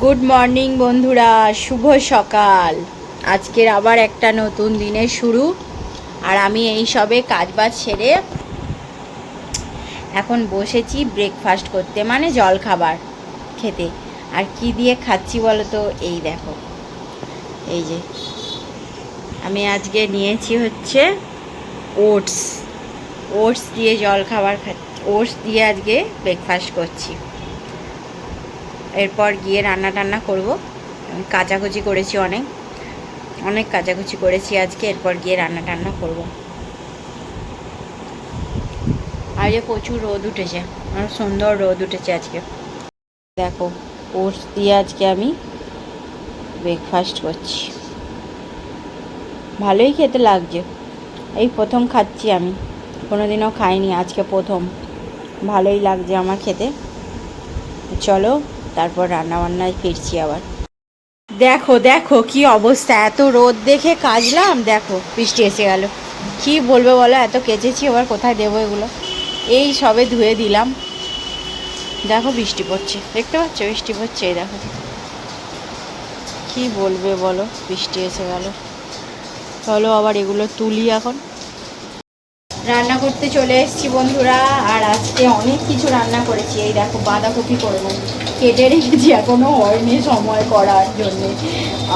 Good morning বন্ধুরা, শুভ সকাল। আজকের আবার একটা নতুন দিনের শুরু। আর আমি এই সবে কাজবাজ সেরে এখন বসেছি ব্রেকফাস্ট করতে, মানে জল খাবার খেতে। আর কি দিয়ে খাচ্ছি বলো তো? এই দেখো, এই যে আমি আজকে নিয়েছি হচ্ছে ওটস দিয়ে জল খাবার খাচ্ছি। ওটস দিয়ে আজকে ব্রেকফাস্ট করছি। এরপর গিয়ে রান্না টান্না করবো। কাচাকুচি করেছি, অনেক কাচাকুচি করেছি আজকে। এরপর গিয়ে রান্না টান্না করব। আর যে প্রচুর রোদ উঠেছে, সুন্দর রোদ উঠেছে আজকে। দেখো, ওটস দিয়ে আজকে আমি ব্রেকফাস্ট করছি। ভালোই খেতে লাগছে। এই প্রথম খাচ্ছি, আমি কোনোদিনও খাইনি, আজকে প্রথম। ভালোই লাগছে আমার খেতে। চলো তারপর রান্নাবান্নায় ফিরছি আবার। দেখো দেখো কি অবস্থা, এত রোদ দেখে কাচলাম, দেখো বৃষ্টি এসে গেল। কি বলবো বলো, এত কেচেছি, এবার কোথায় দেবো এগুলো? এই সবে ধুয়ে দিলাম। দেখো বৃষ্টি পড়ছে, দেখতে পাচ্ছ বৃষ্টি পড়ছে? এই দেখো, কি বলবে বলো, বৃষ্টি এসে গেল। চলো আবার এগুলো তুলি এখন। রান্না করতে চলে এসেছি বন্ধুরা। আর আজকে অনেক কিছু রান্না করেছি। এই দেখো, বাঁধাকপি করবো, কেটে রেখেছি, এখনও হয়নি সময় করার জন্যে।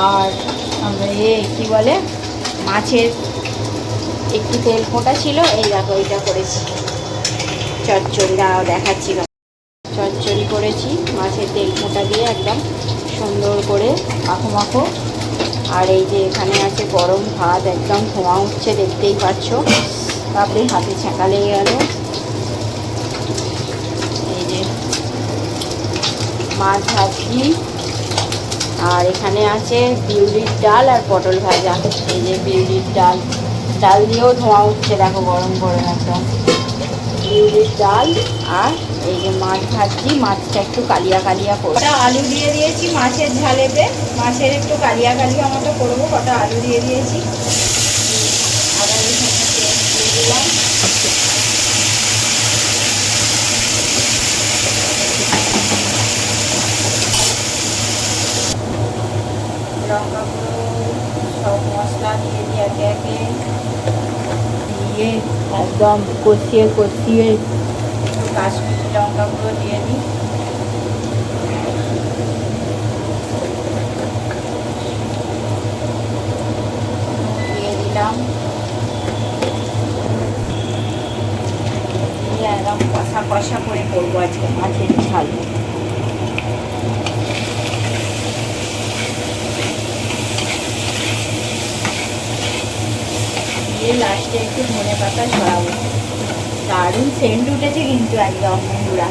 আর কি বলে, মাছের একটু তেল ফোটা ছিল, এই দেখো এইটা করেছি চচ্চড়ি। দেখাচ্ছি, চচ্চড়ি করেছি মাছের তেল ফোটা দিয়ে, একদম সুন্দর করে মাখো মাখো। আর এই যে এখানে আছে গরম ভাত, একদম ধোঁয়া উঠছে, দেখতেই পাচ্ছ। তারপরে হাতে ছ্যাঁকা লেগে গেল। এই যে মাছ ভাজি, আর এখানে আছে বিউলির ডাল আর পটল ভাজা। এই যে বিউলির ডাল দিয়েও ধোঁয়া উঠছে, দেখো গরম গরম একদম বিউলির ডাল। আর এই যে মাছ ভাজি, মাছটা একটু কালিয়া কালিয়া করবো। কটা আলু দিয়ে দিয়েছি মাছের ঝালেতে, মাছের একটু কালিয়া কালিয়া মতো করবো। কটা আলু দিয়ে দিয়েছি, আদা রসুন দিয়ে দিলাম। লঙ্কা গুঁড়ো, সব মশলা দিয়ে দিই একে একে, দিয়ে একদম কষিয়ে কাশ্মীরি লঙ্কা গুঁড়ো দিয়ে দিই। দিয়ে দিলাম, দিয়ে একদম কষা কষা করে করবো আজকে মাছের ঝাল। দিয়ে লাস্টে একটু ধনে পাতা ছড়াবো। দারুণ সেন্ট উঠেছে কিন্তু একদম বন্ধুরা।